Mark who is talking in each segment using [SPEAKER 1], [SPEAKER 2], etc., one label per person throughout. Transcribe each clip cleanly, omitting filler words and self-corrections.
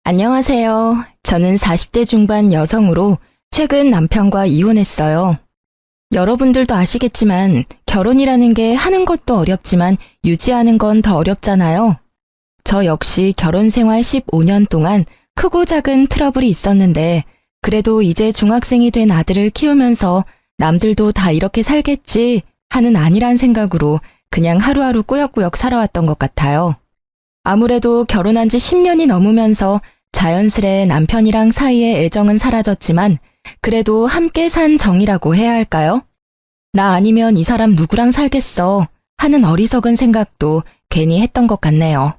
[SPEAKER 1] 안녕하세요. 저는 40대 중반 여성으로 최근 남편과 이혼했어요. 여러분들도 아시겠지만 결혼이라는 게 하는 것도 어렵지만 유지하는 건 더 어렵잖아요. 저 역시 결혼 생활 15년 동안 크고 작은 트러블이 있었는데 그래도 이제 중학생이 된 아들을 키우면서 남들도 다 이렇게 살겠지 하는 아니란 생각으로 그냥 하루하루 꾸역꾸역 살아왔던 것 같아요. 아무래도 결혼한 지 10년이 넘으면서 자연스레 남편이랑 사이의 애정은 사라졌지만 그래도 함께 산 정이라고 해야 할까요? 나 아니면 이 사람 누구랑 살겠어 하는 어리석은 생각도 괜히 했던 것 같네요.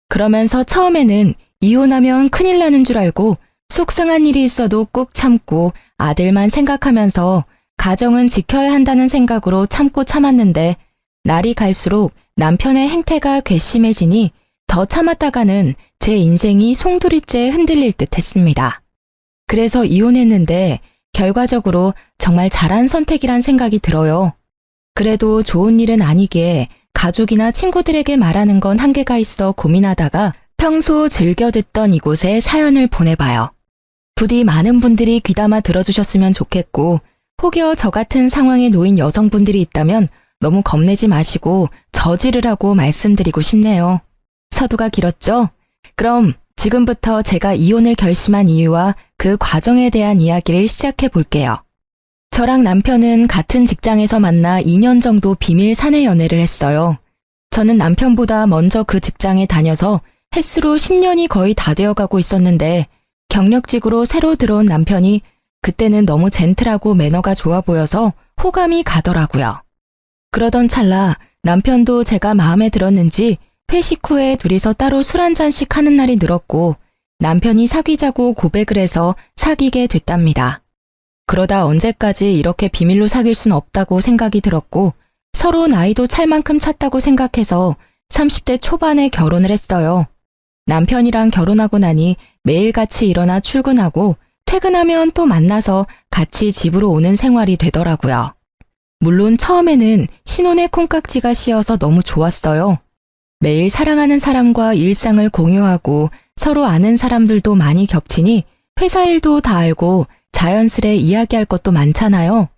[SPEAKER 1] 그러면서 처음에는 이혼하면 큰일 나는 줄 알고 속상한 일이 있어도 꾹 참고 아들만 생각하면서 가정은 지켜야 한다는 생각으로 참고 참았는데 날이 갈수록 남편의 행태가 괘씸해지니 더 참았다가는 제 인생이 송두리째 흔들릴 듯 했습니다. 그래서 이혼했는데 결과적으로 정말 잘한 선택이란 생각이 들어요. 그래도 좋은 일은 아니기에 가족이나 친구들에게 말하는 건 한계가 있어 고민하다가 평소 즐겨 듣던 이곳에 사연을 보내봐요. 부디 많은 분들이 귀담아 들어주셨으면 좋겠고 혹여 저 같은 상황에 놓인 여성분들이 있다면 너무 겁내지 마시고 저지르라고 말씀드리고 싶네요. 서두가 길었죠? 그럼 지금부터 제가 이혼을 결심한 이유와 그 과정에 대한 이야기를 시작해 볼게요. 저랑 남편은 같은 직장에서 만나 2년 정도 비밀 사내 연애를 했어요. 저는 남편보다 먼저 그 직장에 다녀서 햇수로 10년이 거의 다 되어가고 있었는데 경력직으로 새로 들어온 남편이 그때는 너무 젠틀하고 매너가 좋아 보여서 호감이 가더라고요. 그러던 찰나 남편도 제가 마음에 들었는지 회식 후에 둘이서 따로 술 한 잔씩 하는 날이 늘었고 남편이 사귀자고 고백을 해서 사귀게 됐답니다. 그러다 언제까지 이렇게 비밀로 사귈 순 없다고 생각이 들었고 서로 나이도 찰 만큼 찼다고 생각해서 30대 초반에 결혼을 했어요. 남편이랑 결혼하고 나니 매일같이 일어나 출근하고 퇴근하면 또 만나서 같이 집으로 오는 생활이 되더라고요. 물론 처음에는 신혼의 콩깍지가 씌어서 너무 좋았어요. 매일 사랑하는 사람과 일상을 공유하고 서로 아는 사람들도 많이 겹치니 회사 일도 다 알고 자연스레 이야기할 것도 많잖아요.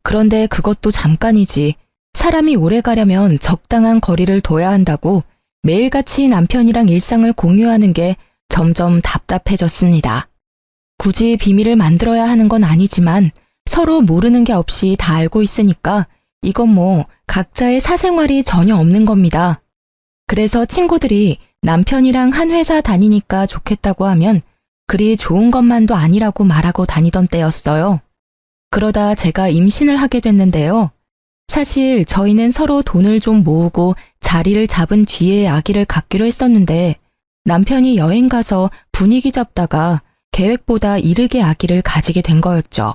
[SPEAKER 1] 그런데 그것도 잠깐이지. 사람이 오래 가려면 적당한 거리를 둬야 한다고 매일같이 남편이랑 일상을 공유하는 게 점점 답답해졌습니다. 굳이 비밀을 만들어야 하는 건 아니지만 서로 모르는 게 없이 다 알고 있으니까 이건 뭐 각자의 사생활이 전혀 없는 겁니다. 그래서 친구들이 남편이랑 한 회사 다니니까 좋겠다고 하면 그리 좋은 것만도 아니라고 말하고 다니던 때였어요. 그러다 제가 임신을 하게 됐는데요. 사실 저희는 서로 돈을 좀 모으고 자리를 잡은 뒤에 아기를 갖기로 했었는데 남편이 여행 가서 분위기 잡다가 계획보다 이르게 아기를 가지게 된 거였죠.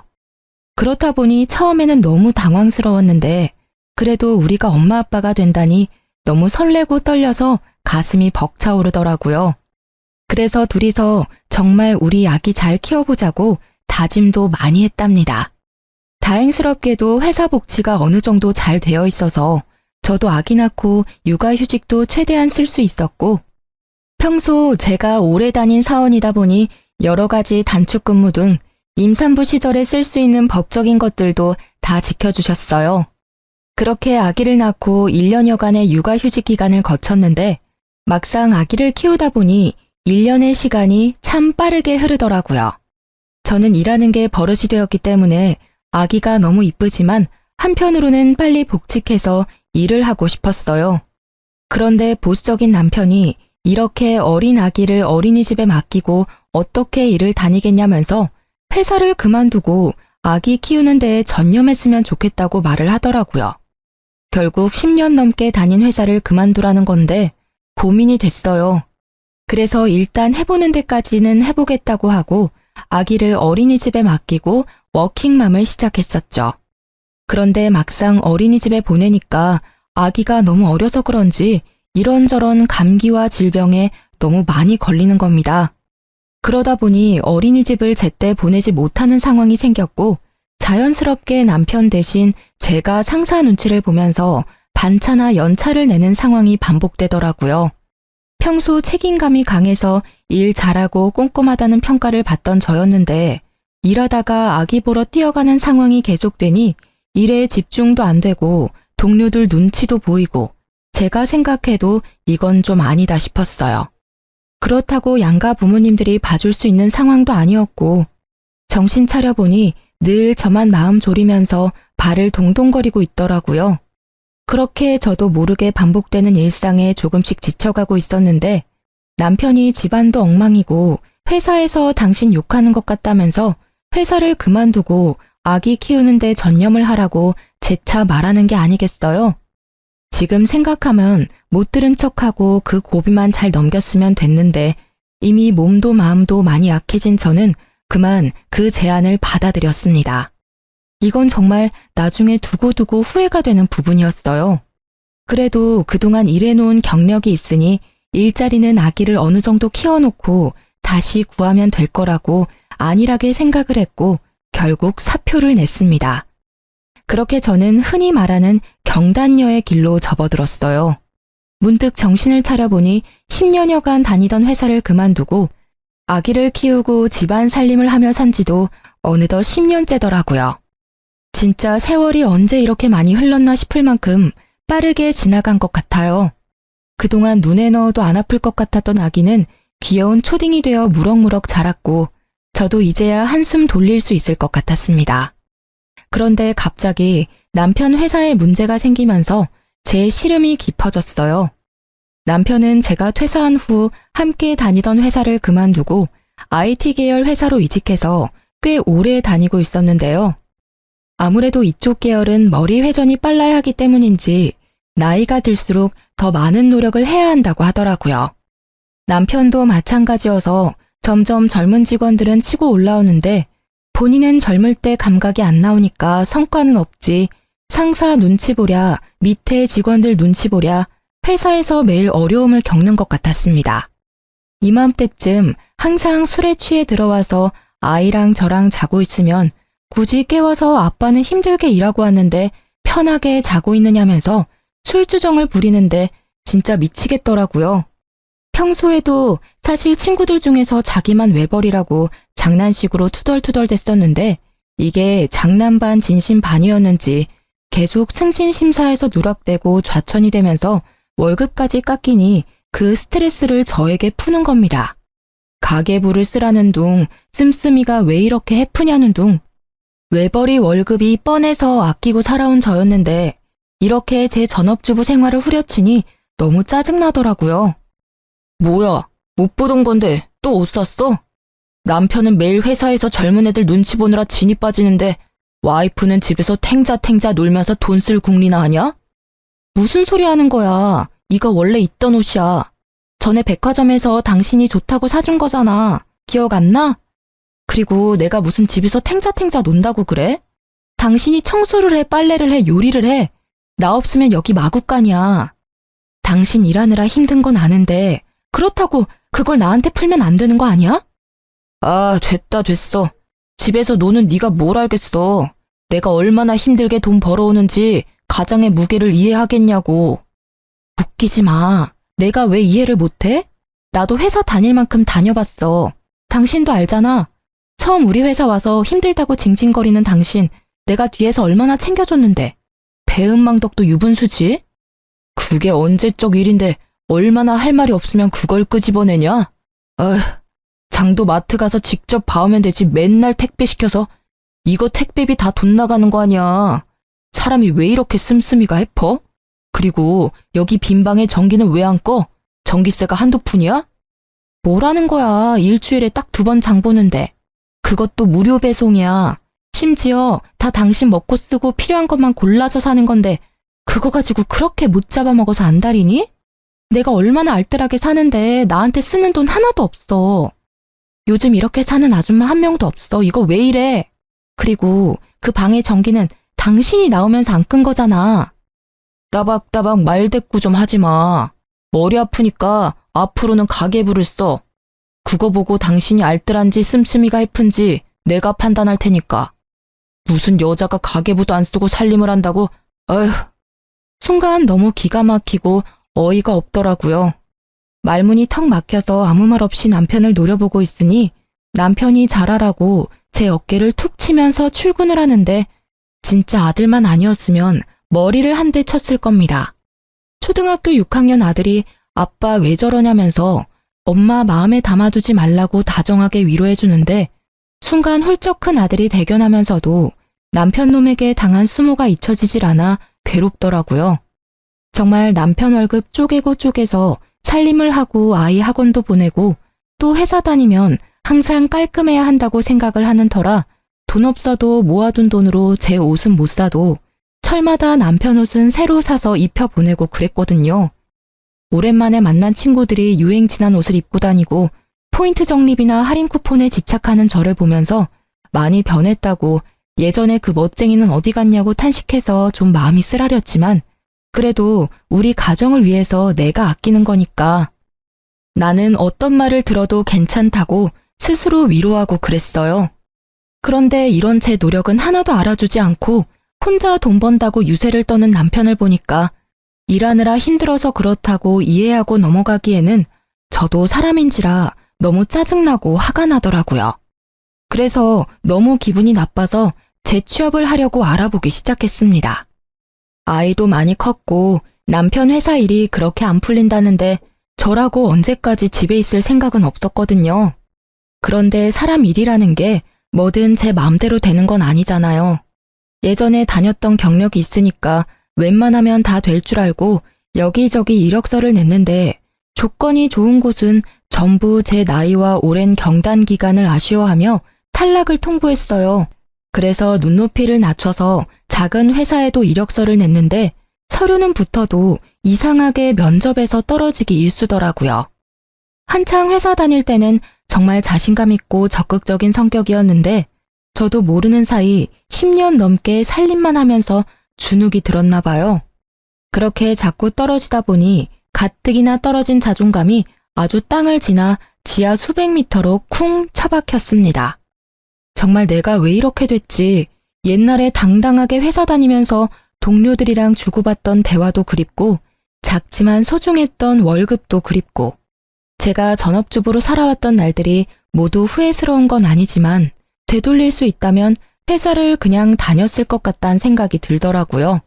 [SPEAKER 1] 그렇다 보니 처음에는 너무 당황스러웠는데 그래도 우리가 엄마 아빠가 된다니 너무 설레고 떨려서 가슴이 벅차오르더라고요. 그래서 둘이서 정말 우리 아기 잘 키워보자고 다짐도 많이 했답니다. 다행스럽게도 회사 복지가 어느 정도 잘 되어 있어서 저도 아기 낳고 육아휴직도 최대한 쓸 수 있었고 평소 제가 오래 다닌 사원이다 보니 여러 가지 단축근무 등 임산부 시절에 쓸 수 있는 법적인 것들도 다 지켜주셨어요. 그렇게 아기를 낳고 1년여간의 육아휴직 기간을 거쳤는데 막상 아기를 키우다 보니 1년의 시간이 참 빠르게 흐르더라고요. 저는 일하는 게 버릇이 되었기 때문에 아기가 너무 이쁘지만 한편으로는 빨리 복직해서 일을 하고 싶었어요. 그런데 보수적인 남편이 이렇게 어린 아기를 어린이집에 맡기고 어떻게 일을 다니겠냐면서 회사를 그만두고 아기 키우는 데에 전념했으면 좋겠다고 말을 하더라고요. 결국 10년 넘게 다닌 회사를 그만두라는 건데 고민이 됐어요. 그래서 일단 해보는 데까지는 해보겠다고 하고 아기를 어린이집에 맡기고 워킹맘을 시작했었죠. 그런데 막상 어린이집에 보내니까 아기가 너무 어려서 그런지 이런저런 감기와 질병에 너무 많이 걸리는 겁니다. 그러다 보니 어린이집을 제때 보내지 못하는 상황이 생겼고 자연스럽게 남편 대신 제가 상사 눈치를 보면서 반차나 연차를 내는 상황이 반복되더라고요. 평소 책임감이 강해서 일 잘하고 꼼꼼하다는 평가를 받던 저였는데 일하다가 아기 보러 뛰어가는 상황이 계속되니 일에 집중도 안 되고 동료들 눈치도 보이고 제가 생각해도 이건 좀 아니다 싶었어요. 그렇다고 양가 부모님들이 봐줄 수 있는 상황도 아니었고 정신 차려보니 늘 저만 마음 졸이면서 발을 동동거리고 있더라고요. 그렇게 저도 모르게 반복되는 일상에 조금씩 지쳐가고 있었는데 남편이 집안도 엉망이고 회사에서 당신 욕하는 것 같다면서 회사를 그만두고 아기 키우는데 전념을 하라고 재차 말하는 게 아니겠어요? 지금 생각하면 못 들은 척하고 그 고비만 잘 넘겼으면 됐는데 이미 몸도 마음도 많이 약해진 저는 그만 그 제안을 받아들였습니다. 이건 정말 나중에 두고두고 후회가 되는 부분이었어요. 그래도 그동안 일해놓은 경력이 있으니 일자리는 아기를 어느 정도 키워놓고 다시 구하면 될 거라고 안일하게 생각을 했고 결국 사표를 냈습니다. 그렇게 저는 흔히 말하는 경단녀의 길로 접어들었어요. 문득 정신을 차려보니 10년여간 다니던 회사를 그만두고 아기를 키우고 집안 살림을 하며 산 지도 어느덧 10년째더라고요. 진짜 세월이 언제 이렇게 많이 흘렀나 싶을 만큼 빠르게 지나간 것 같아요. 그동안 눈에 넣어도 안 아플 것 같았던 아기는 귀여운 초딩이 되어 무럭무럭 자랐고 저도 이제야 한숨 돌릴 수 있을 것 같았습니다. 그런데 갑자기 남편 회사에 문제가 생기면서 제 시름이 깊어졌어요. 남편은 제가 퇴사한 후 함께 다니던 회사를 그만두고 IT 계열 회사로 이직해서 꽤 오래 다니고 있었는데요. 아무래도 이쪽 계열은 머리 회전이 빨라야 하기 때문인지 나이가 들수록 더 많은 노력을 해야 한다고 하더라고요. 남편도 마찬가지여서 점점 젊은 직원들은 치고 올라오는데 본인은 젊을 때 감각이 안 나오니까 성과는 없지 상사 눈치 보랴 밑에 직원들 눈치 보랴 회사에서 매일 어려움을 겪는 것 같았습니다. 이맘때쯤 항상 술에 취해 들어와서 아이랑 저랑 자고 있으면 굳이 깨워서 아빠는 힘들게 일하고 왔는데 편하게 자고 있느냐면서 술주정을 부리는데 진짜 미치겠더라고요. 평소에도 사실 친구들 중에서 자기만 외벌이라고 장난식으로 투덜투덜 댔었는데 이게 장난 반 진심 반이었는지 계속 승진 심사에서 누락되고 좌천이 되면서 월급까지 깎이니 그 스트레스를 저에게 푸는 겁니다. 가계부를 쓰라는 둥, 씀씀이가 왜 이렇게 해프냐는 둥, 외벌이 월급이 뻔해서 아끼고 살아온 저였는데 이렇게 제 전업주부 생활을 후려치니 너무 짜증나더라고요. 뭐야, 못 보던 건데 또 옷 샀어? 남편은 매일 회사에서 젊은 애들 눈치 보느라 진이 빠지는데 와이프는 집에서 탱자탱자 놀면서 돈 쓸 궁리나 하냐? 무슨 소리 하는 거야. 이거 원래 있던 옷이야. 전에 백화점에서 당신이 좋다고 사준 거잖아. 기억 안 나? 그리고 내가 무슨 집에서 탱자탱자 논다고 그래? 당신이 청소를 해, 빨래를 해, 요리를 해. 나 없으면 여기 마구간이야. 당신 일하느라 힘든 건 아는데 그렇다고 그걸 나한테 풀면 안 되는 거 아니야? 아, 됐어. 집에서 노는 네가 뭘 알겠어. 내가 얼마나 힘들게 돈 벌어오는지 가장의 무게를 이해하겠냐고. 웃기지 마. 내가 왜 이해를 못해? 나도 회사 다닐 만큼 다녀봤어. 당신도 알잖아. 처음 우리 회사 와서 힘들다고 징징거리는 당신, 내가 뒤에서 얼마나 챙겨줬는데. 배은망덕도 유분수지? 그게 언제적 일인데 얼마나 할 말이 없으면 그걸 끄집어내냐? 장도 마트 가서 직접 봐오면 되지 맨날 택배 시켜서 이거 택배비 다 돈 나가는 거 아니야. 사람이 왜 이렇게 씀씀이가 해퍼? 그리고 여기 빈 방에 전기는 왜 안 꺼? 전기세가 한두 푼이야? 뭐라는 거야. 일주일에 딱 2번 장 보는데. 그것도 무료 배송이야. 심지어 다 당신 먹고 쓰고 필요한 것만 골라서 사는 건데 그거 가지고 그렇게 못 잡아먹어서 안달이니? 내가 얼마나 알뜰하게 사는데 나한테 쓰는 돈 하나도 없어. 요즘 이렇게 사는 아줌마 한 명도 없어. 이거 왜 이래? 그리고 그 방의 전기는 당신이 나오면서 안 끈 거잖아. 따박따박 말대꾸 좀 하지 마. 머리 아프니까 앞으로는 가계부를 써. 그거 보고 당신이 알뜰한지 씀씀이가 해픈지 내가 판단할 테니까. 무슨 여자가 가계부도 안 쓰고 살림을 한다고? 어휴. 순간 너무 기가 막히고 어이가 없더라고요. 말문이 턱 막혀서 아무 말 없이 남편을 노려보고 있으니 남편이 잘하라고 제 어깨를 툭 치면서 출근을 하는데 진짜 아들만 아니었으면 머리를 한 대 쳤을 겁니다. 초등학교 6학년 아들이 아빠 왜 저러냐면서 엄마 마음에 담아두지 말라고 다정하게 위로해주는데 순간 훌쩍 큰 아들이 대견하면서도 남편 놈에게 당한 수모가 잊혀지질 않아 괴롭더라고요. 정말 남편 월급 쪼개고 쪼개서 살림을 하고 아이 학원도 보내고 또 회사 다니면 항상 깔끔해야 한다고 생각을 하는 터라 돈 없어도 모아둔 돈으로 제 옷은 못 사도 철마다 남편 옷은 새로 사서 입혀보내고 그랬거든요. 오랜만에 만난 친구들이 유행 지난 옷을 입고 다니고 포인트 적립이나 할인 쿠폰에 집착하는 저를 보면서 많이 변했다고 예전에 그 멋쟁이는 어디 갔냐고 탄식해서 좀 마음이 쓰라렸지만 그래도 우리 가정을 위해서 내가 아끼는 거니까 나는 어떤 말을 들어도 괜찮다고 스스로 위로하고 그랬어요. 그런데 이런 제 노력은 하나도 알아주지 않고 혼자 돈 번다고 유세를 떠는 남편을 보니까 일하느라 힘들어서 그렇다고 이해하고 넘어가기에는 저도 사람인지라 너무 짜증나고 화가 나더라고요. 그래서 너무 기분이 나빠서 재취업을 하려고 알아보기 시작했습니다. 아이도 많이 컸고 남편 회사 일이 그렇게 안 풀린다는데 저라고 언제까지 집에 있을 생각은 없었거든요. 그런데 사람 일이라는 게 뭐든 제 마음대로 되는 건 아니잖아요. 예전에 다녔던 경력이 있으니까 웬만하면 다 될 줄 알고 여기저기 이력서를 냈는데 조건이 좋은 곳은 전부 제 나이와 오랜 경단 기간을 아쉬워하며 탈락을 통보했어요. 그래서 눈높이를 낮춰서 작은 회사에도 이력서를 냈는데 서류는 붙어도 이상하게 면접에서 떨어지기 일쑤더라고요. 한창 회사 다닐 때는 정말 자신감 있고 적극적인 성격이었는데 저도 모르는 사이 10년 넘게 살림만 하면서 주눅이 들었나 봐요. 그렇게 자꾸 떨어지다 보니 가뜩이나 떨어진 자존감이 아주 땅을 지나 지하 수백 미터로 쿵 처박혔습니다. 정말 내가 왜 이렇게 됐지? 옛날에 당당하게 회사 다니면서 동료들이랑 주고받던 대화도 그립고 작지만 소중했던 월급도 그립고 제가 전업주부로 살아왔던 날들이 모두 후회스러운 건 아니지만 되돌릴 수 있다면 회사를 그냥 다녔을 것 같다는 생각이 들더라고요.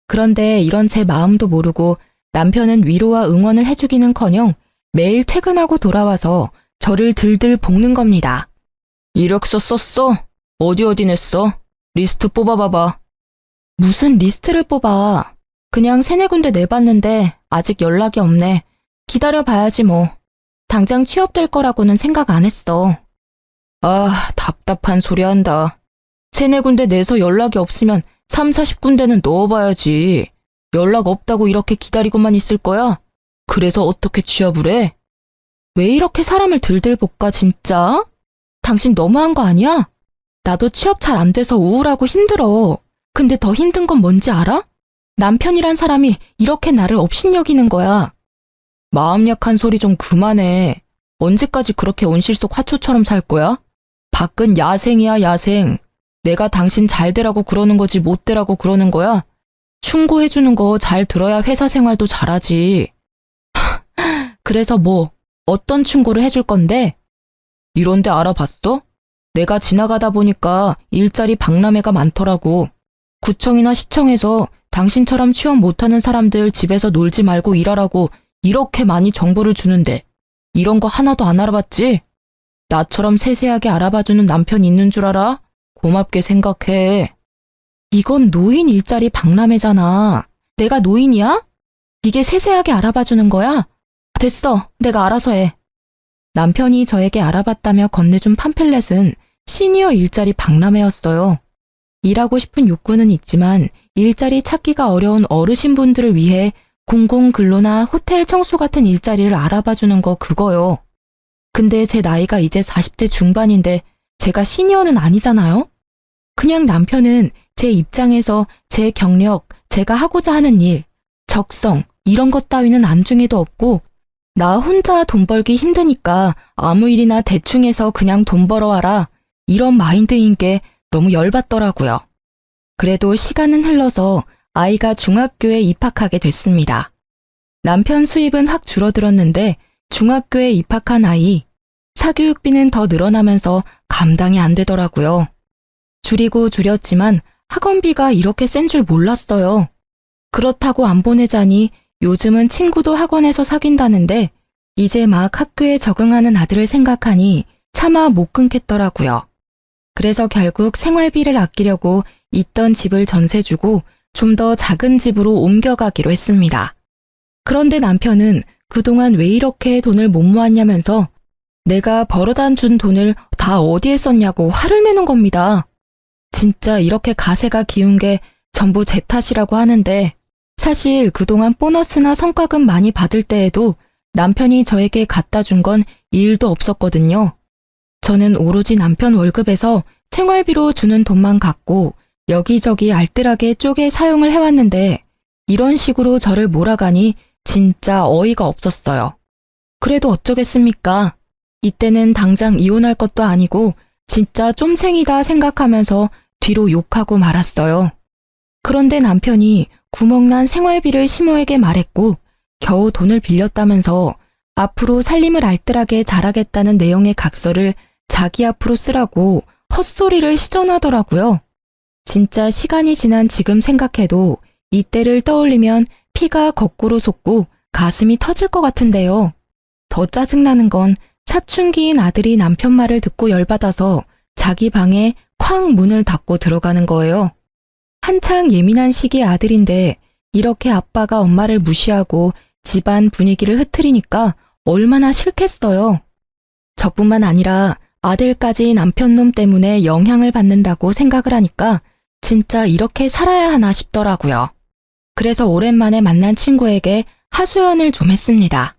[SPEAKER 1] 그런데 이런 제 마음도 모르고 남편은 위로와 응원을 해주기는커녕 매일 퇴근하고 돌아와서 저를 들들 볶는 겁니다. 이력서 썼어? 어디 냈어? 리스트 뽑아봐봐. 무슨 리스트를 뽑아. 그냥 3-4군데 내봤는데 아직 연락이 없네. 기다려봐야지 뭐. 당장 취업될 거라고는 생각 안 했어. 아, 답답한 소리 한다. 3-4군데 내서 연락이 없으면 30-40군데는 넣어봐야지. 연락 없다고 이렇게 기다리고만 있을 거야? 그래서 어떻게 취업을 해? 왜 이렇게 사람을 들들 볶아 진짜? 당신 너무한 거 아니야? 나도 취업 잘 안 돼서 우울하고 힘들어. 근데 더 힘든 건 뭔지 알아? 남편이란 사람이 이렇게 나를 업신여기는 거야. 마음 약한 소리 좀 그만해. 언제까지 그렇게 온실 속 화초처럼 살 거야? 밖은 야생이야, 야생. 내가 당신 잘 되라고 그러는 거지 못 되라고 그러는 거야? 충고해주는 거 잘 들어야 회사 생활도 잘하지. 그래서 뭐, 어떤 충고를 해줄 건데? 이런데 알아봤어? 내가 지나가다 보니까 일자리 박람회가 많더라고. 구청이나 시청에서 당신처럼 취업 못하는 사람들 집에서 놀지 말고 일하라고 이렇게 많이 정보를 주는데 이런 거 하나도 안 알아봤지? 나처럼 세세하게 알아봐주는 남편 있는 줄 알아? 고맙게 생각해. 이건 노인 일자리 박람회잖아. 내가 노인이야? 이게 세세하게 알아봐주는 거야? 됐어. 내가 알아서 해. 남편이 저에게 알아봤다며 건네준 팜플렛은 시니어 일자리 박람회였어요. 일하고 싶은 욕구는 있지만 일자리 찾기가 어려운 어르신분들을 위해 공공근로나 호텔 청소 같은 일자리를 알아봐주는 거 그거요. 근데 제 나이가 이제 40대 중반인데 제가 시니어는 아니잖아요? 그냥 남편은 제 입장에서 제 경력, 제가 하고자 하는 일, 적성 이런 것 따위는 안중에도 없고 나 혼자 돈 벌기 힘드니까 아무 일이나 대충 해서 그냥 돈 벌어와라 이런 마인드인 게 너무 열받더라고요. 그래도 시간은 흘러서 아이가 중학교에 입학하게 됐습니다. 남편 수입은 확 줄어들었는데 중학교에 입학한 아이, 사교육비는 더 늘어나면서 감당이 안 되더라고요. 줄이고 줄였지만 학원비가 이렇게 센 줄 몰랐어요. 그렇다고 안 보내자니 요즘은 친구도 학원에서 사귄다는데 이제 막 학교에 적응하는 아들을 생각하니 차마 못 끊겠더라고요. 그래서 결국 생활비를 아끼려고 있던 집을 전세 주고 좀 더 작은 집으로 옮겨가기로 했습니다. 그런데 남편은 그동안 왜 이렇게 돈을 못 모았냐면서 내가 벌어다 준 돈을 다 어디에 썼냐고 화를 내는 겁니다. 진짜 이렇게 가세가 기운 게 전부 제 탓이라고 하는데 사실 그동안 보너스나 성과금 많이 받을 때에도 남편이 저에게 갖다 준 건 일도 없었거든요. 저는 오로지 남편 월급에서 생활비로 주는 돈만 갖고 여기저기 알뜰하게 쪼개 사용을 해왔는데 이런 식으로 저를 몰아가니 진짜 어이가 없었어요. 그래도 어쩌겠습니까? 이때는 당장 이혼할 것도 아니고 진짜 쫌생이다 생각하면서 뒤로 욕하고 말았어요. 그런데 남편이 구멍난 생활비를 시모에게 말했고 겨우 돈을 빌렸다면서 앞으로 살림을 알뜰하게 잘하겠다는 내용의 각서를 자기 앞으로 쓰라고 헛소리를 시전하더라고요. 진짜 시간이 지난 지금 생각해도 이때를 떠올리면 피가 거꾸로 솟고 가슴이 터질 것 같은데요. 더 짜증나는 건 사춘기인 아들이 남편 말을 듣고 열받아서 자기 방에 쾅 문을 닫고 들어가는 거예요. 한창 예민한 시기의 아들인데 이렇게 아빠가 엄마를 무시하고 집안 분위기를 흐트리니까 얼마나 싫겠어요. 저뿐만 아니라 아들까지 남편놈 때문에 영향을 받는다고 생각을 하니까 진짜 이렇게 살아야 하나 싶더라고요. 그래서 오랜만에 만난 친구에게 하소연을 좀 했습니다.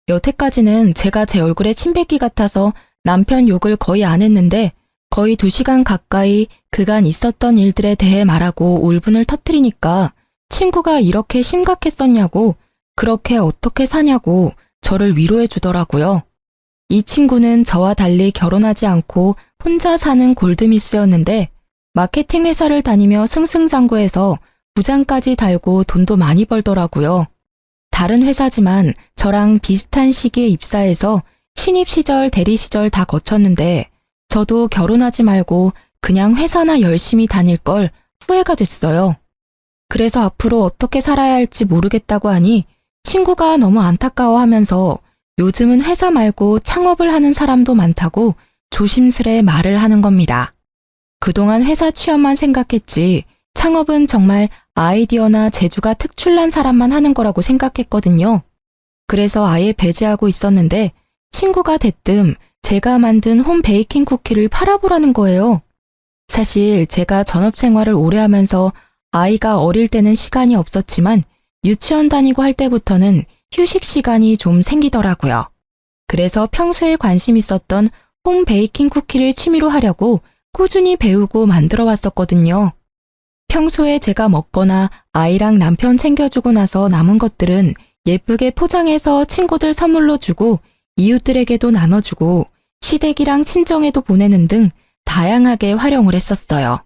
[SPEAKER 1] 여태까지는 제가 제 얼굴에 침 뱉기 같아서 남편 욕을 거의 안 했는데 거의 2시간 가까이 그간 있었던 일들에 대해 말하고 울분을 터뜨리니까 친구가 이렇게 심각했었냐고 그렇게 어떻게 사냐고 저를 위로해 주더라고요. 이 친구는 저와 달리 결혼하지 않고 혼자 사는 골드미스였는데 마케팅 회사를 다니며 승승장구해서 부장까지 달고 돈도 많이 벌더라고요. 다른 회사지만 저랑 비슷한 시기에 입사해서 신입 시절, 대리 시절 다 거쳤는데 저도 결혼하지 말고 그냥 회사나 열심히 다닐 걸 후회가 됐어요. 그래서 앞으로 어떻게 살아야 할지 모르겠다고 하니 친구가 너무 안타까워하면서 요즘은 회사 말고 창업을 하는 사람도 많다고 조심스레 말을 하는 겁니다. 그동안 회사 취업만 생각했지 창업은 정말 아이디어나 재주가 특출난 사람만 하는 거라고 생각했거든요. 그래서 아예 배제하고 있었는데 친구가 대뜸 제가 만든 홈 베이킹 쿠키를 팔아보라는 거예요. 사실 제가 전업 생활을 오래 하면서 아이가 어릴 때는 시간이 없었지만 유치원 다니고 할 때부터는 휴식 시간이 좀 생기더라고요. 그래서 평소에 관심 있었던 홈 베이킹 쿠키를 취미로 하려고 꾸준히 배우고 만들어 왔었거든요. 평소에 제가 먹거나 아이랑 남편 챙겨주고 나서 남은 것들은 예쁘게 포장해서 친구들 선물로 주고 이웃들에게도 나눠주고 시댁이랑 친정에도 보내는 등 다양하게 활용을 했었어요.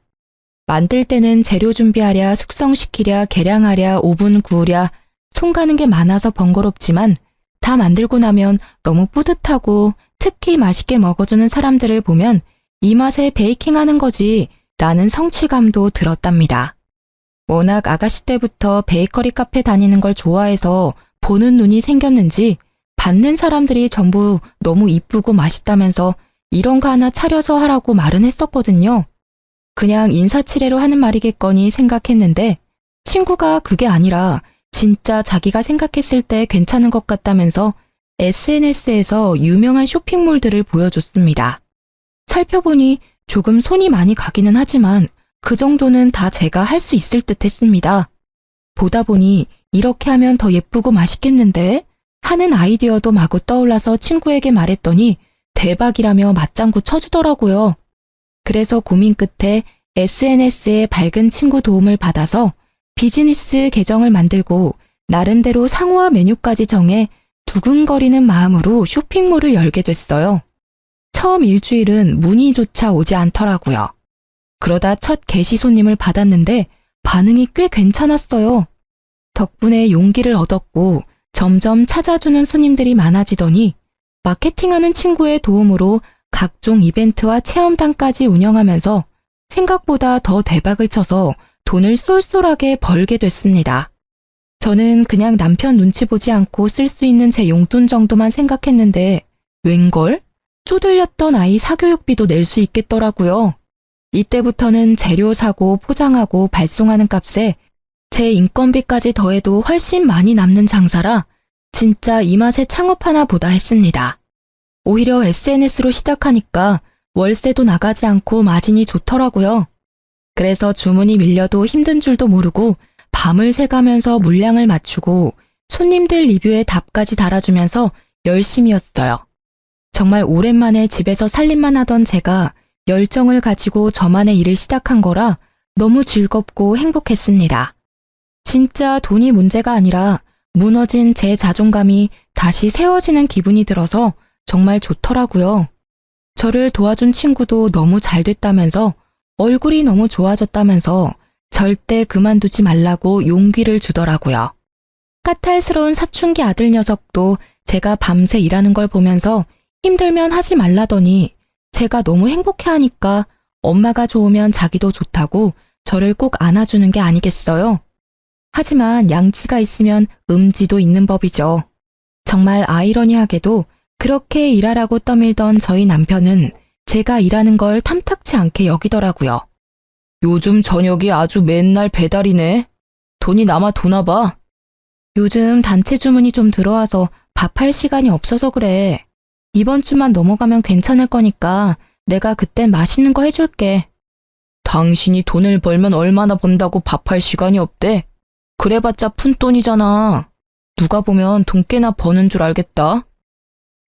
[SPEAKER 1] 만들 때는 재료 준비하랴, 숙성시키랴, 계량하랴, 오븐 구우랴, 손 가는 게 많아서 번거롭지만 다 만들고 나면 너무 뿌듯하고 특히 맛있게 먹어주는 사람들을 보면 이 맛에 베이킹하는 거지 라는 성취감도 들었답니다. 워낙 아가씨 때부터 베이커리 카페 다니는 걸 좋아해서 보는 눈이 생겼는지 받는 사람들이 전부 너무 이쁘고 맛있다면서 이런 거 하나 차려서 하라고 말은 했었거든요. 그냥 인사치레로 하는 말이겠거니 생각했는데 친구가 그게 아니라 진짜 자기가 생각했을 때 괜찮은 것 같다면서 SNS에서 유명한 쇼핑몰들을 보여줬습니다. 살펴보니 조금 손이 많이 가기는 하지만 그 정도는 다 제가 할 수 있을 듯 했습니다. 보다 보니 이렇게 하면 더 예쁘고 맛있겠는데? 하는 아이디어도 마구 떠올라서 친구에게 말했더니 대박이라며 맞장구 쳐주더라고요. 그래서 고민 끝에 SNS에 밝은 친구 도움을 받아서 비즈니스 계정을 만들고 나름대로 상호와 메뉴까지 정해 두근거리는 마음으로 쇼핑몰을 열게 됐어요. 처음 일주일은 문의조차 오지 않더라고요. 그러다 첫 게시 손님을 받았는데 반응이 꽤 괜찮았어요. 덕분에 용기를 얻었고 점점 찾아주는 손님들이 많아지더니 마케팅하는 친구의 도움으로 각종 이벤트와 체험단까지 운영하면서 생각보다 더 대박을 쳐서 돈을 쏠쏠하게 벌게 됐습니다. 저는 그냥 남편 눈치 보지 않고 쓸 수 있는 제 용돈 정도만 생각했는데 웬걸? 쪼들렸던 아이 사교육비도 낼 수 있겠더라고요. 이때부터는 재료 사고 포장하고 발송하는 값에 제 인건비까지 더해도 훨씬 많이 남는 장사라 진짜 이 맛에 창업하나 보다 했습니다. 오히려 SNS로 시작하니까 월세도 나가지 않고 마진이 좋더라고요. 그래서 주문이 밀려도 힘든 줄도 모르고 밤을 새가면서 물량을 맞추고 손님들 리뷰에 답까지 달아주면서 열심히였어요. 정말 오랜만에 집에서 살림만 하던 제가 열정을 가지고 저만의 일을 시작한 거라 너무 즐겁고 행복했습니다. 진짜 돈이 문제가 아니라 무너진 제 자존감이 다시 세워지는 기분이 들어서 정말 좋더라고요. 저를 도와준 친구도 너무 잘 됐다면서 얼굴이 너무 좋아졌다면서 절대 그만두지 말라고 용기를 주더라고요. 까탈스러운 사춘기 아들 녀석도 제가 밤새 일하는 걸 보면서 힘들면 하지 말라더니 제가 너무 행복해하니까 엄마가 좋으면 자기도 좋다고 저를 꼭 안아주는 게 아니겠어요? 하지만 양치가 있으면 음지도 있는 법이죠. 정말 아이러니하게도 그렇게 일하라고 떠밀던 저희 남편은 제가 일하는 걸 탐탁치 않게 여기더라고요. 요즘 저녁이 아주 맨날 배달이네. 돈이 남아 도나 봐. 요즘 단체 주문이 좀 들어와서 밥할 시간이 없어서 그래. 이번 주만 넘어가면 괜찮을 거니까 내가 그땐 맛있는 거 해줄게. 당신이 돈을 벌면 얼마나 번다고 밥할 시간이 없대? 그래봤자 푼돈이잖아. 누가 보면 돈 꽤나 버는 줄 알겠다.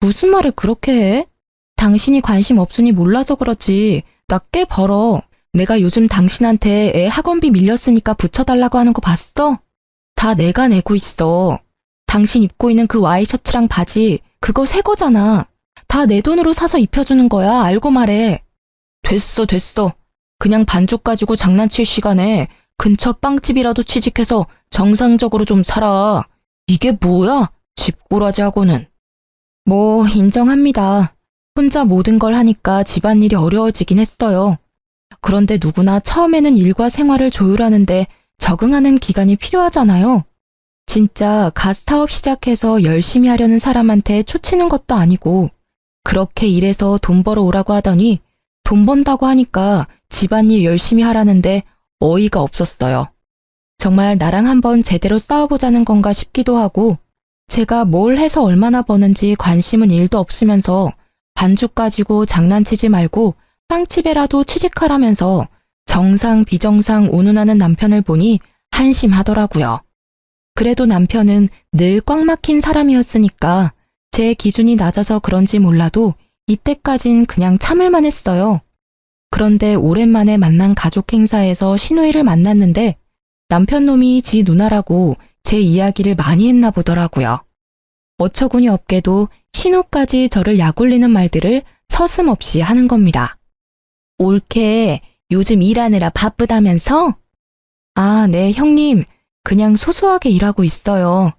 [SPEAKER 1] 무슨 말을 그렇게 해? 당신이 관심 없으니 몰라서 그렇지. 나 꽤 벌어. 내가 요즘 당신한테 애 학원비 밀렸으니까 붙여달라고 하는 거 봤어? 다 내가 내고 있어. 당신 입고 있는 그 와이셔츠랑 바지 그거 새 거잖아. 다 내 돈으로 사서 입혀주는 거야. 알고 말해. 됐어. 그냥 반죽 가지고 장난칠 시간에 근처 빵집이라도 취직해서 정상적으로 좀 살아. 이게 뭐야? 집꼬라지하고는. 뭐 인정합니다. 혼자 모든 걸 하니까 집안일이 어려워지긴 했어요. 그런데 누구나 처음에는 일과 생활을 조율하는데 적응하는 기간이 필요하잖아요. 진짜 갓 사업 시작해서 열심히 하려는 사람한테 초치는 것도 아니고 그렇게 일해서 돈 벌어 오라고 하더니 돈 번다고 하니까 집안일 열심히 하라는데 어이가 없었어요. 정말 나랑 한번 제대로 싸워보자는 건가 싶기도 하고 제가 뭘 해서 얼마나 버는지 관심은 1도 없으면서 반죽 가지고 장난치지 말고 빵집에라도 취직하라면서 정상 비정상 운운하는 남편을 보니 한심하더라고요. 그래도 남편은 늘 꽉 막힌 사람이었으니까 제 기준이 낮아서 그런지 몰라도 이때까진 그냥 참을만 했어요. 그런데 오랜만에 만난 가족 행사에서 시누이를 만났는데 남편 놈이 지 누나라고 제 이야기를 많이 했나 보더라고요. 어처구니 없게도 신우까지 저를 약올리는 말들을 서슴없이 하는 겁니다. 올케 요즘 일하느라 바쁘다면서? 아, 네, 형님. 그냥 소소하게 일하고 있어요.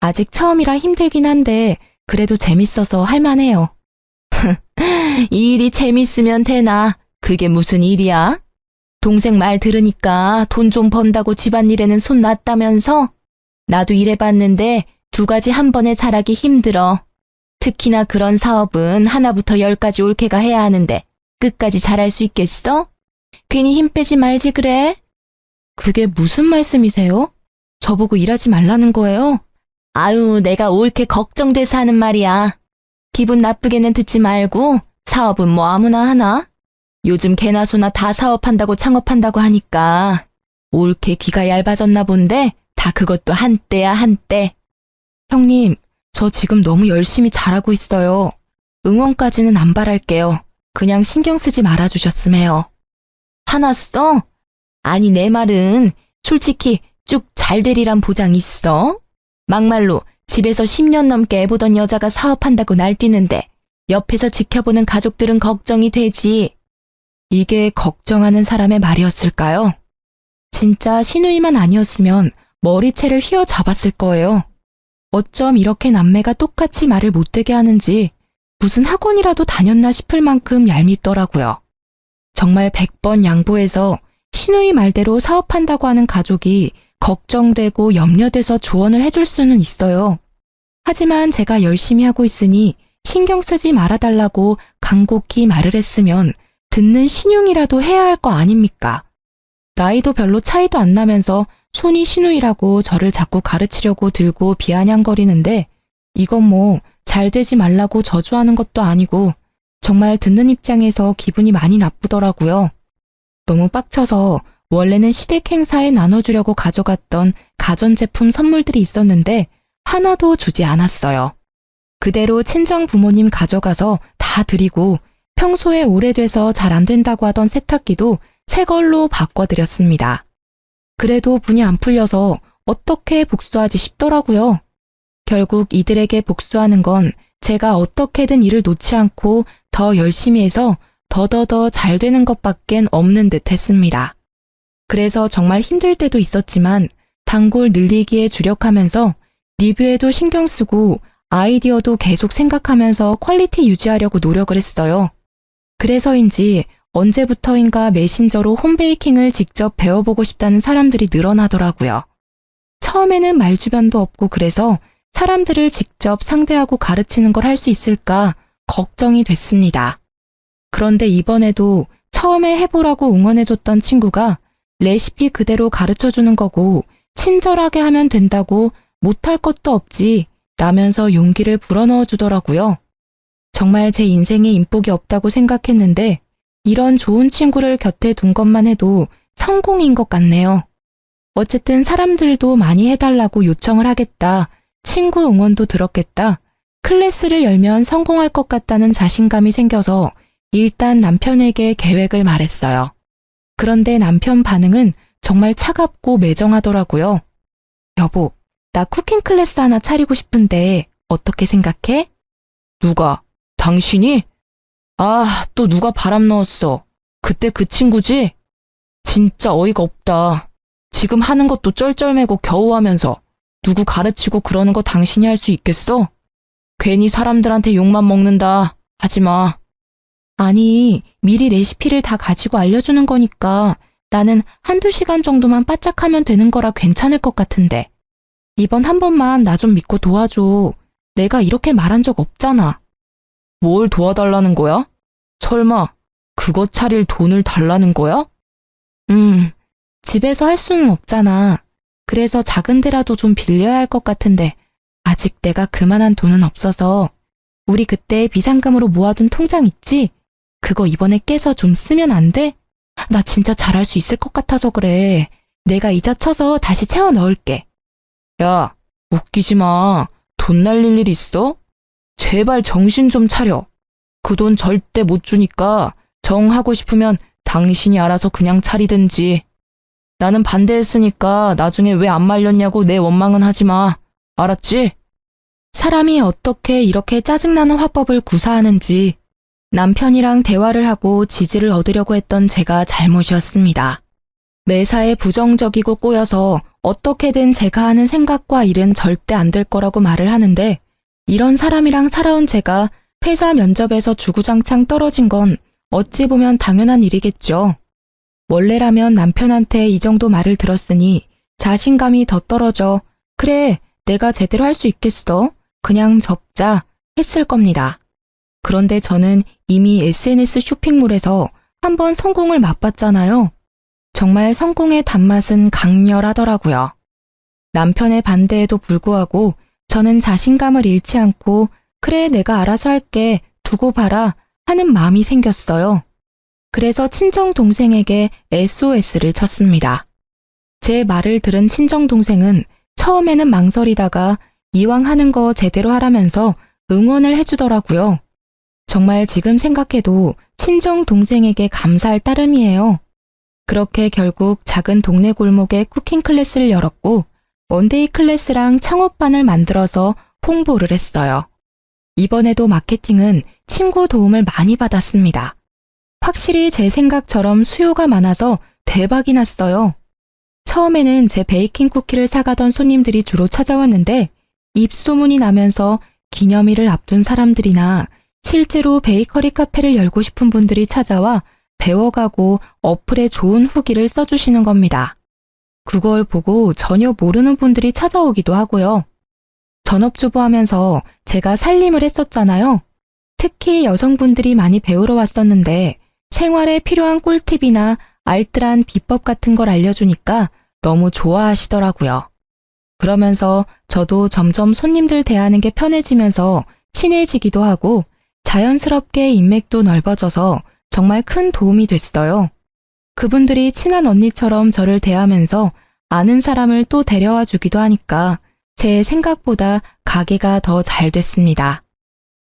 [SPEAKER 1] 아직 처음이라 힘들긴 한데 그래도 재밌어서 할만해요. 이 일이 재밌으면 되나? 그게 무슨 일이야? 동생 말 들으니까 돈 좀 번다고 집안일에는 손 놨다면서? 나도 일해봤는데 2가지 한 번에 잘하기 힘들어. 특히나 그런 사업은 하나부터 10까지 올케가 해야 하는데 끝까지 잘할 수 있겠어? 괜히 힘 빼지 말지 그래? 그게 무슨 말씀이세요? 저보고 일하지 말라는 거예요? 아유, 내가 올케 걱정돼서 하는 말이야. 기분 나쁘게는 듣지 말고 사업은 뭐 아무나 하나? 요즘 개나 소나 다 사업한다고 창업한다고 하니까 올케 귀가 얇아졌나 본데 다 그것도 한때야 한때. 형님, 저 지금 너무 열심히 잘하고 있어요. 응원까지는 안 바랄게요. 그냥 신경 쓰지 말아주셨으면. 화났어? 아니 내 말은 솔직히 쭉 잘 되리란 보장 있어? 막말로 집에서 10년 넘게 애보던 여자가 사업한다고 날뛰는데 옆에서 지켜보는 가족들은 걱정이 되지. 이게 걱정하는 사람의 말이었을까요? 진짜 시누이만 아니었으면 머리채를 휘어잡았을 거예요. 어쩜 이렇게 남매가 똑같이 말을 못되게 하는지 무슨 학원이라도 다녔나 싶을 만큼 얄밉더라고요. 정말 100번 양보해서 시누이 말대로 사업한다고 하는 가족이 걱정되고 염려돼서 조언을 해줄 수는 있어요. 하지만 제가 열심히 하고 있으니 신경 쓰지 말아달라고 간곡히 말을 했으면 듣는 신용이라도 해야 할 거 아닙니까? 나이도 별로 차이도 안 나면서 손이 시누이라고 저를 자꾸 가르치려고 들고 비아냥거리는데 이건 뭐 잘 되지 말라고 저주하는 것도 아니고 정말 듣는 입장에서 기분이 많이 나쁘더라고요. 너무 빡쳐서 원래는 시댁 행사에 나눠주려고 가져갔던 가전제품 선물들이 있었는데 하나도 주지 않았어요. 그대로 친정 부모님 가져가서 다 드리고 평소에 오래돼서 잘 안 된다고 하던 세탁기도 새 걸로 바꿔드렸습니다. 그래도 분이 안 풀려서 어떻게 복수하지 싶더라고요. 결국 이들에게 복수하는 건 제가 어떻게든 일을 놓지 않고 더 열심히 해서 더더더 잘 되는 것밖엔 없는 듯 했습니다. 그래서 정말 힘들 때도 있었지만 단골 늘리기에 주력하면서 리뷰에도 신경 쓰고 아이디어도 계속 생각하면서 퀄리티 유지하려고 노력을 했어요. 그래서인지 언제부터인가 메신저로 홈베이킹을 직접 배워보고 싶다는 사람들이 늘어나더라고요. 처음에는 말주변도 없고 그래서 사람들을 직접 상대하고 가르치는 걸 할 수 있을까 걱정이 됐습니다. 그런데 이번에도 처음에 해보라고 응원해줬던 친구가 레시피 그대로 가르쳐주는 거고 친절하게 하면 된다고 못할 것도 없지 라면서 용기를 불어넣어 주더라고요. 정말 제 인생에 인복이 없다고 생각했는데 이런 좋은 친구를 곁에 둔 것만 해도 성공인 것 같네요. 어쨌든 사람들도 많이 해달라고 요청을 하겠다. 친구 응원도 들었겠다. 클래스를 열면 성공할 것 같다는 자신감이 생겨서 일단 남편에게 계획을 말했어요. 그런데 남편 반응은 정말 차갑고 매정하더라고요. 여보, 나 쿠킹 클래스 하나 차리고 싶은데 어떻게 생각해? 누가? 당신이? 아, 또 누가 바람 넣었어. 그때 그 친구지? 진짜 어이가 없다. 지금 하는 것도 쩔쩔매고 겨우 하면서 누구 가르치고 그러는 거 당신이 할 수 있겠어? 괜히 사람들한테 욕만 먹는다. 하지 마. 아니, 미리 레시피를 다 가지고 알려주는 거니까 나는 한두 시간 정도만 바짝하면 되는 거라 괜찮을 것 같은데. 이번 한 번만 나 좀 믿고 도와줘. 내가 이렇게 말한 적 없잖아. 뭘 도와달라는 거야? 설마 그거 차릴 돈을 달라는 거야? 집에서 할 수는 없잖아. 그래서 작은 데라도 좀 빌려야 할 것 같은데 아직 내가 그만한 돈은 없어서 우리 그때 비상금으로 모아둔 통장 있지? 그거 이번에 깨서 좀 쓰면 안 돼? 나 진짜 잘할 수 있을 것 같아서 그래. 내가 이자 쳐서 다시 채워 넣을게. 야, 웃기지 마. 돈 날릴 일 있어? 제발 정신 좀 차려. 그 돈 절대 못 주니까 정하고 싶으면 당신이 알아서 그냥 차리든지. 나는 반대했으니까 나중에 왜 안 말렸냐고 내 원망은 하지 마. 알았지? 사람이 어떻게 이렇게 짜증나는 화법을 구사하는지 남편이랑 대화를 하고 지지를 얻으려고 했던 제가 잘못이었습니다. 매사에 부정적이고 꼬여서 어떻게든 제가 하는 생각과 일은 절대 안 될 거라고 말을 하는데 이런 사람이랑 살아온 제가 회사 면접에서 주구장창 떨어진 건 어찌 보면 당연한 일이겠죠. 원래라면 남편한테 이 정도 말을 들었으니 자신감이 더 떨어져 그래 내가 제대로 할 수 있겠어. 그냥 접자 했을 겁니다. 그런데 저는 이미 SNS 쇼핑몰에서 한번 성공을 맛봤잖아요. 정말 성공의 단맛은 강렬하더라고요. 남편의 반대에도 불구하고 저는 자신감을 잃지 않고 그래 내가 알아서 할게 두고 봐라 하는 마음이 생겼어요. 그래서 친정 동생에게 SOS를 쳤습니다. 제 말을 들은 친정 동생은 처음에는 망설이다가 이왕 하는 거 제대로 하라면서 응원을 해주더라고요. 정말 지금 생각해도 친정 동생에게 감사할 따름이에요. 그렇게 결국 작은 동네 골목에 쿠킹 클래스를 열었고 원데이 클래스랑 창업반을 만들어서 홍보를 했어요. 이번에도 마케팅은 친구 도움을 많이 받았습니다. 확실히 제 생각처럼 수요가 많아서 대박이 났어요. 처음에는 제 베이킹 쿠키를 사가던 손님들이 주로 찾아왔는데 입소문이 나면서 기념일을 앞둔 사람들이나 실제로 베이커리 카페를 열고 싶은 분들이 찾아와 배워가고 어플에 좋은 후기를 써주시는 겁니다. 그걸 보고 전혀 모르는 분들이 찾아오기도 하고요. 전업주부 하면서 제가 살림을 했었잖아요. 특히 여성분들이 많이 배우러 왔었는데 생활에 필요한 꿀팁이나 알뜰한 비법 같은 걸 알려주니까 너무 좋아하시더라고요. 그러면서 저도 점점 손님들 대하는 게 편해지면서 친해지기도 하고 자연스럽게 인맥도 넓어져서 정말 큰 도움이 됐어요. 그분들이 친한 언니처럼 저를 대하면서 아는 사람을 또 데려와 주기도 하니까 제 생각보다 가게가 더 잘 됐습니다.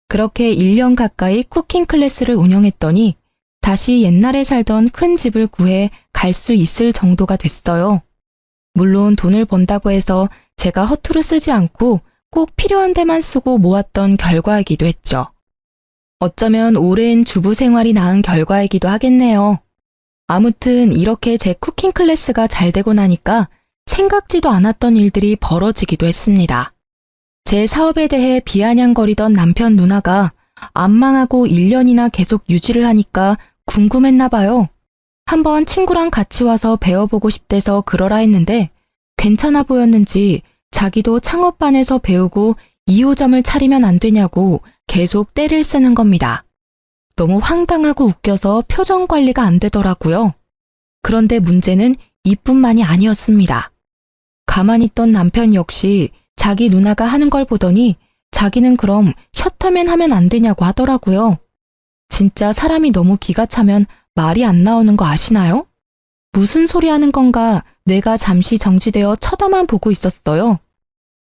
[SPEAKER 1] 그렇게 1년 가까이 쿠킹 클래스를 운영했더니 다시 옛날에 살던 큰 집을 구해 갈 수 있을 정도가 됐어요. 물론 돈을 번다고 해서 제가 허투루 쓰지 않고 꼭 필요한 데만 쓰고 모았던 결과이기도 했죠. 어쩌면 오랜 주부 생활이 낳은 결과이기도 하겠네요. 아무튼 이렇게 제 쿠킹 클래스가 잘 되고 나니까 생각지도 않았던 일들이 벌어지기도 했습니다. 제 사업에 대해 비아냥거리던 남편 누나가 안 망하고 1년이나 계속 유지를 하니까 궁금했나 봐요. 한번 친구랑 같이 와서 배워보고 싶대서 그러라 했는데 괜찮아 보였는지 자기도 창업반에서 배우고 2호점을 차리면 안 되냐고 계속 떼를 쓰는 겁니다. 너무 황당하고 웃겨서 표정 관리가 안 되더라고요. 그런데 문제는 이뿐만이 아니었습니다. 가만히 있던 남편 역시 자기 누나가 하는 걸 보더니 자기는 그럼 셔터맨 하면 안 되냐고 하더라고요. 진짜 사람이 너무 기가 차면 말이 안 나오는 거 아시나요? 무슨 소리 하는 건가 뇌가 잠시 정지되어 쳐다만 보고 있었어요.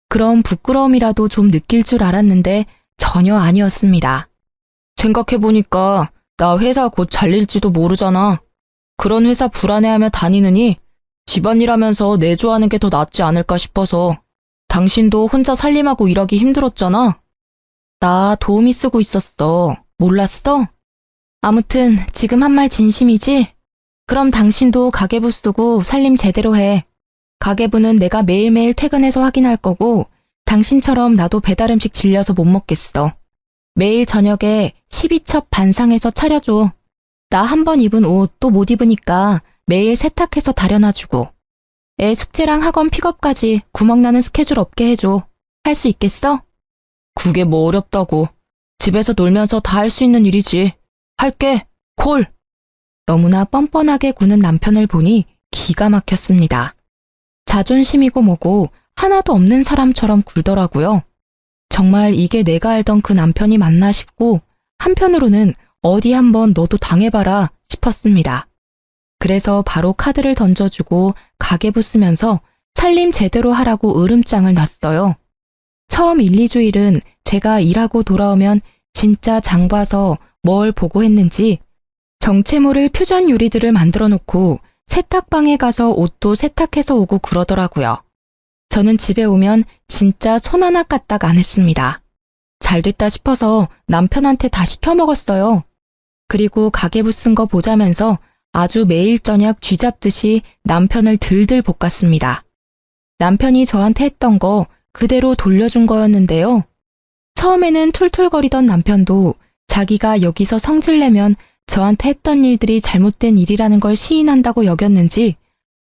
[SPEAKER 1] 그럼 부끄러움이라도 좀 느낄 줄 알았는데 전혀 아니었습니다. 생각해보니까 나 회사 곧 잘릴지도 모르잖아. 그런 회사 불안해하며 다니느니 집안일 하면서 내조하는 게 더 낫지 않을까 싶어서. 당신도 혼자 살림하고 일하기 힘들었잖아. 나 도우미 쓰고 있었어. 몰랐어? 아무튼 지금 한 말 진심이지? 그럼 당신도 가계부 쓰고 살림 제대로 해. 가계부는 내가 매일매일 퇴근해서 확인할 거고 당신처럼 나도 배달음식 질려서 못 먹겠어. 매일 저녁에 12첩 반상해서 차려줘. 나 한 번 입은 옷 또 못 입으니까 매일 세탁해서 다려놔주고. 애 숙제랑 학원 픽업까지 구멍나는 스케줄 없게 해줘. 할 수 있겠어? 그게 뭐 어렵다고. 집에서 놀면서 다 할 수 있는 일이지. 할게. 콜! 너무나 뻔뻔하게 구는 남편을 보니 기가 막혔습니다. 자존심이고 뭐고 하나도 없는 사람처럼 굴더라고요. 정말 이게 내가 알던 그 남편이 맞나 싶고 한편으로는 어디 한번 너도 당해봐라 싶었습니다. 그래서 바로 카드를 던져주고 가계부 쓰면서 살림 제대로 하라고 으름장을 놨어요. 처음 1, 2주일은 제가 일하고 돌아오면 진짜 장 봐서 뭘 보고 했는지 정체 모를 퓨전 요리들을 만들어 놓고 세탁방에 가서 옷도 세탁해서 오고 그러더라고요. 저는 집에 오면 진짜 손 하나 까딱 안 했습니다. 잘 됐다 싶어서 남편한테 다 시켜먹었어요. 그리고 가계부 쓴 거 보자면서 아주 매일 저녁 쥐잡듯이 남편을 들들 볶았습니다. 남편이 저한테 했던 거 그대로 돌려준 거였는데요. 처음에는 툴툴거리던 남편도 자기가 여기서 성질내면 저한테 했던 일들이 잘못된 일이라는 걸 시인한다고 여겼는지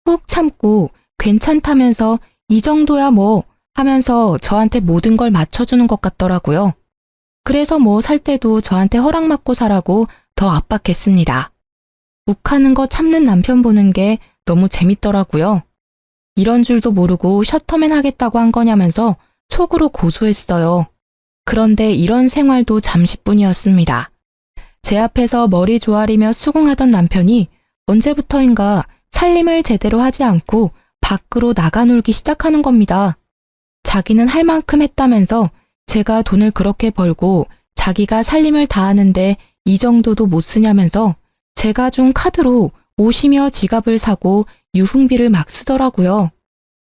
[SPEAKER 1] 꾹 참고 괜찮다면서 이 정도야 뭐 하면서 저한테 모든 걸 맞춰주는 것 같더라고요. 그래서 뭐 살 때도 저한테 허락받고 사라고 더 압박했습니다. 욱하는 거 참는 남편 보는 게 너무 재밌더라고요. 이런 줄도 모르고 셔터맨 하겠다고 한 거냐면서 속으로 고소했어요. 그런데 이런 생활도 잠시뿐이었습니다. 제 앞에서 머리 조아리며 수긍하던 남편이 언제부터인가 살림을 제대로 하지 않고 밖으로 나가 놀기 시작하는 겁니다. 자기는 할 만큼 했다면서 제가 돈을 그렇게 벌고 자기가 살림을 다 하는데 이 정도도 못 쓰냐면서 제가 준 카드로 옷이며 지갑을 사고 유흥비를 막 쓰더라고요.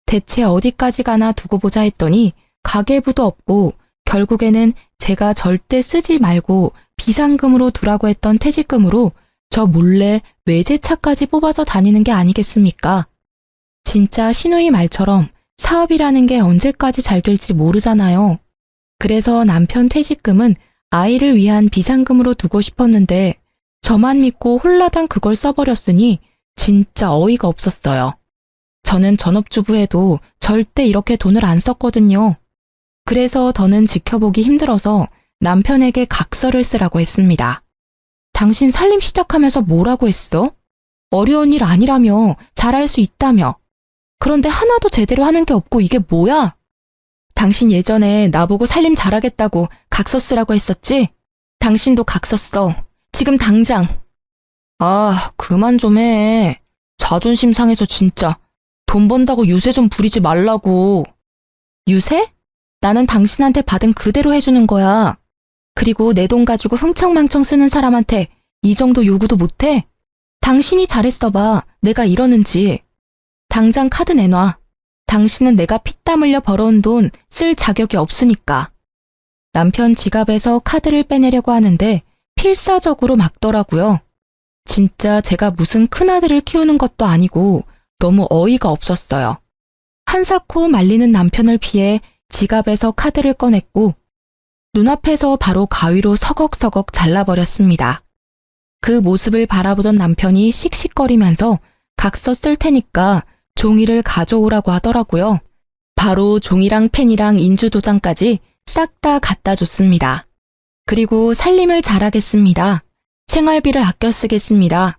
[SPEAKER 1] 대체 어디까지 가나 두고 보자 했더니 가계부도 없고 결국에는 제가 절대 쓰지 말고 비상금으로 두라고 했던 퇴직금으로 저 몰래 외제차까지 뽑아서 다니는 게 아니겠습니까? 진짜 시누이 말처럼 사업이라는 게 언제까지 잘 될지 모르잖아요. 그래서 남편 퇴직금은 아이를 위한 비상금으로 두고 싶었는데 저만 믿고 홀라당 그걸 써버렸으니 진짜 어이가 없었어요. 저는 전업주부에도 절대 이렇게 돈을 안 썼거든요. 그래서 더는 지켜보기 힘들어서 남편에게 각서를 쓰라고 했습니다. 당신 살림 시작하면서 뭐라고 했어? 어려운 일 아니라며, 잘할 수 있다며. 그런데 하나도 제대로 하는 게 없고 이게 뭐야? 당신 예전에 나보고 살림 잘하겠다고 각서 쓰라고 했었지? 당신도 각서 써. 지금 당장. 아, 그만 좀 해. 자존심 상해서 진짜. 돈 번다고 유세 좀 부리지 말라고. 유세? 나는 당신한테 받은 그대로 해주는 거야. 그리고 내 돈 가지고 흥청망청 쓰는 사람한테 이 정도 요구도 못해? 당신이 잘했어 봐. 내가 이러는지. 당장 카드 내놔. 당신은 내가 피땀 흘려 벌어온 돈 쓸 자격이 없으니까. 남편 지갑에서 카드를 빼내려고 하는데 필사적으로 막더라고요. 진짜 제가 무슨 큰아들을 키우는 것도 아니고 너무 어이가 없었어요. 한사코 말리는 남편을 피해 지갑에서 카드를 꺼냈고 눈앞에서 바로 가위로 서걱서걱 잘라버렸습니다. 그 모습을 바라보던 남편이 씩씩거리면서 각서 쓸 테니까 종이를 가져오라고 하더라고요. 바로 종이랑 펜이랑 인주도장까지 싹 다 갖다 줬습니다. 그리고 살림을 잘하겠습니다. 생활비를 아껴 쓰겠습니다.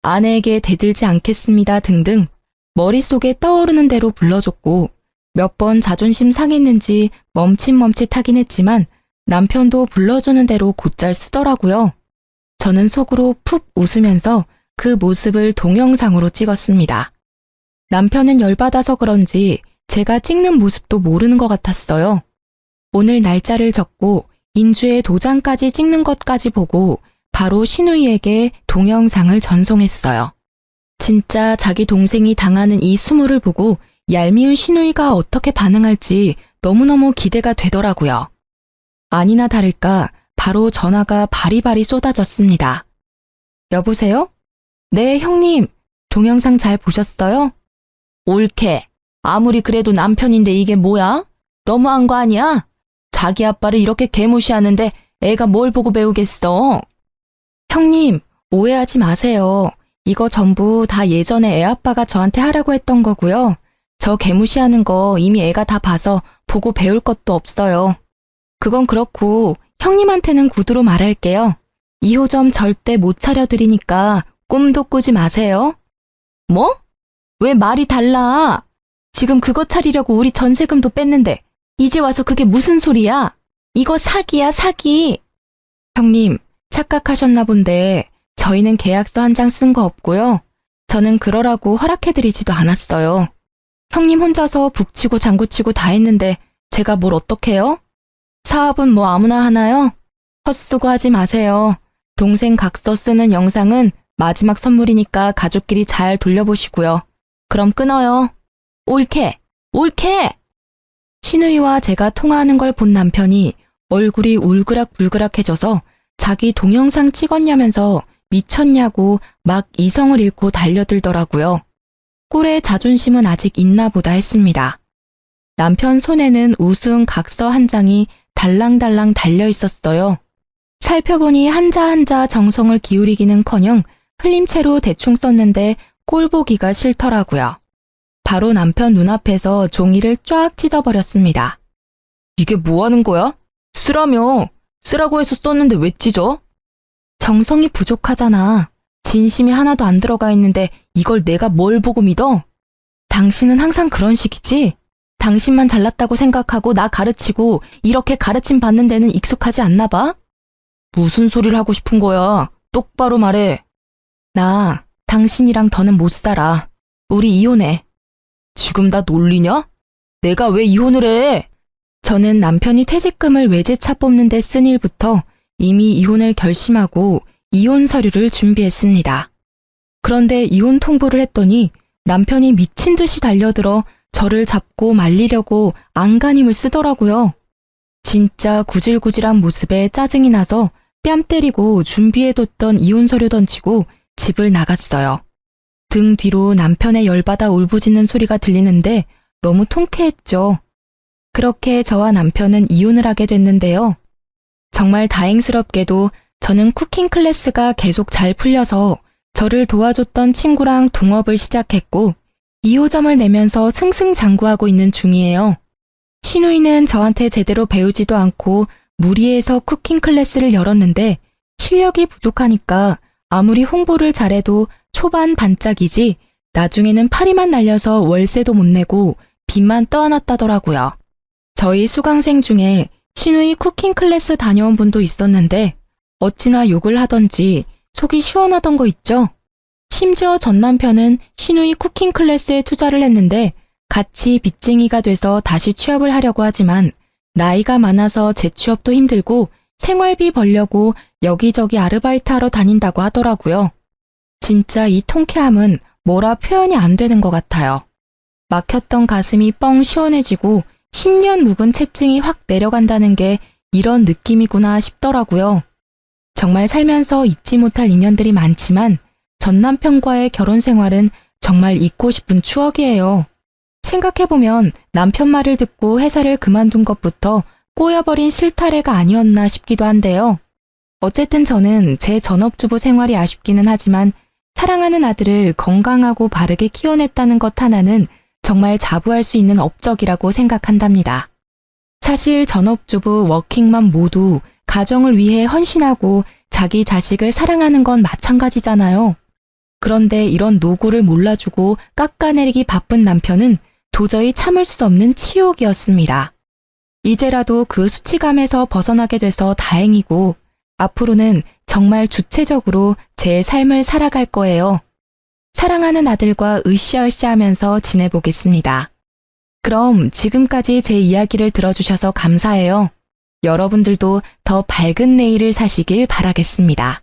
[SPEAKER 1] 아내에게 대들지 않겠습니다 등등 머릿속에 떠오르는 대로 불러줬고 몇 번 자존심 상했는지 멈칫멈칫하긴 했지만 남편도 불러주는 대로 곧잘 쓰더라고요. 저는 속으로 푹 웃으면서 그 모습을 동영상으로 찍었습니다. 남편은 열받아서 그런지 제가 찍는 모습도 모르는 것 같았어요. 오늘 날짜를 적고 인주에 도장까지 찍는 것까지 보고 바로 신우이에게 동영상을 전송했어요. 진짜 자기 동생이 당하는 이 수모를 보고 얄미운 신우이가 어떻게 반응할지 너무너무 기대가 되더라고요. 아니나 다를까 바로 전화가 바리바리 쏟아졌습니다. 여보세요? 네, 형님. 동영상 잘 보셨어요? 옳게. 아무리 그래도 남편인데 이게 뭐야? 너무한 거 아니야? 자기 아빠를 이렇게 개무시하는데 애가 뭘 보고 배우겠어? 형님, 오해하지 마세요. 이거 전부 다 예전에 애 아빠가 저한테 하라고 했던 거고요. 저 개무시하는 거 이미 애가 다 봐서 보고 배울 것도 없어요. 그건 그렇고 형님한테는 구두로 말할게요. 2호점 절대 못 차려드리니까 꿈도 꾸지 마세요. 뭐? 왜 말이 달라? 지금 그거 차리려고 우리 전세금도 뺐는데 이제 와서 그게 무슨 소리야? 이거 사기야, 사기. 형님, 착각하셨나 본데 저희는 계약서 한 장 쓴 거 없고요. 저는 그러라고 허락해드리지도 않았어요. 형님 혼자서 북치고 장구치고 다 했는데 제가 뭘 어떡해요? 사업은 뭐 아무나 하나요? 헛수고 하지 마세요. 동생 각서 쓰는 영상은 마지막 선물이니까 가족끼리 잘 돌려보시고요. 그럼 끊어요. 옳게! 옳게! 신우이와 제가 통화하는 걸 본 남편이 얼굴이 울그락불그락해져서 자기 동영상 찍었냐면서 미쳤냐고 막 이성을 잃고 달려들더라고요. 꼴의 자존심은 아직 있나 보다 했습니다. 남편 손에는 우스운 각서 한 장이 달랑달랑 달려 있었어요. 살펴보니 한자 한자 정성을 기울이기는커녕 흘림체로 대충 썼는데 꼴 보기가 싫더라고요. 바로 남편 눈앞에서 종이를 쫙 찢어버렸습니다. 이게 뭐 하는 거야? 쓰라며. 쓰라고 해서 썼는데 왜 찢어? 정성이 부족하잖아. 진심이 하나도 안 들어가 있는데 이걸 내가 뭘 보고 믿어? 당신은 항상 그런 식이지? 당신만 잘났다고 생각하고 나 가르치고 이렇게 가르침 받는 데는 익숙하지 않나 봐? 무슨 소리를 하고 싶은 거야? 똑바로 말해. 나 당신이랑 더는 못 살아. 우리 이혼해. 지금 나 놀리냐? 내가 왜 이혼을 해? 저는 남편이 퇴직금을 외제차 뽑는 데 쓴 일부터 이미 이혼을 결심하고 이혼 서류를 준비했습니다. 그런데 이혼 통보를 했더니 남편이 미친 듯이 달려들어 저를 잡고 말리려고 안간힘을 쓰더라고요. 진짜 구질구질한 모습에 짜증이 나서 뺨 때리고 준비해뒀던 이혼 서류 던지고 집을 나갔어요. 등 뒤로 남편의 열받아 울부짖는 소리가 들리는데 너무 통쾌했죠. 그렇게 저와 남편은 이혼을 하게 됐는데요. 정말 다행스럽게도 저는 쿠킹 클래스가 계속 잘 풀려서 저를 도와줬던 친구랑 동업을 시작했고 2호점을 내면서 승승장구하고 있는 중이에요. 시누이는 저한테 제대로 배우지도 않고 무리해서 쿠킹 클래스를 열었는데 실력이 부족하니까 아무리 홍보를 잘해도 초반 반짝이지 나중에는 파리만 날려서 월세도 못 내고 빚만 떠안았다더라고요. 저희 수강생 중에 시누이 쿠킹 클래스 다녀온 분도 있었는데 어찌나 욕을 하던지 속이 시원하던 거 있죠? 심지어 전 남편은 시누이 쿠킹 클래스에 투자를 했는데 같이 빚쟁이가 돼서 다시 취업을 하려고 하지만 나이가 많아서 재취업도 힘들고 생활비 벌려고 여기저기 아르바이트 하러 다닌다고 하더라고요. 진짜 이 통쾌함은 뭐라 표현이 안 되는 것 같아요. 막혔던 가슴이 뻥 시원해지고 10년 묵은 채증이 확 내려간다는 게 이런 느낌이구나 싶더라고요. 정말 살면서 잊지 못할 인연들이 많지만 전 남편과의 결혼 생활은 정말 잊고 싶은 추억이에요. 생각해보면 남편 말을 듣고 회사를 그만둔 것부터 꼬여버린 실타래가 아니었나 싶기도 한데요. 어쨌든 저는 제 전업주부 생활이 아쉽기는 하지만 사랑하는 아들을 건강하고 바르게 키워냈다는 것 하나는 정말 자부할 수 있는 업적이라고 생각한답니다. 사실 전업주부, 워킹맘 모두 가정을 위해 헌신하고 자기 자식을 사랑하는 건 마찬가지잖아요. 그런데 이런 노고를 몰라주고 깎아내리기 바쁜 남편은 도저히 참을 수 없는 치욕이었습니다. 이제라도 그 수치감에서 벗어나게 돼서 다행이고 앞으로는 정말 주체적으로 제 삶을 살아갈 거예요. 사랑하는 아들과 으쌰으쌰 하면서 지내보겠습니다. 그럼 지금까지 제 이야기를 들어주셔서 감사해요. 여러분들도 더 밝은 내일을 사시길 바라겠습니다.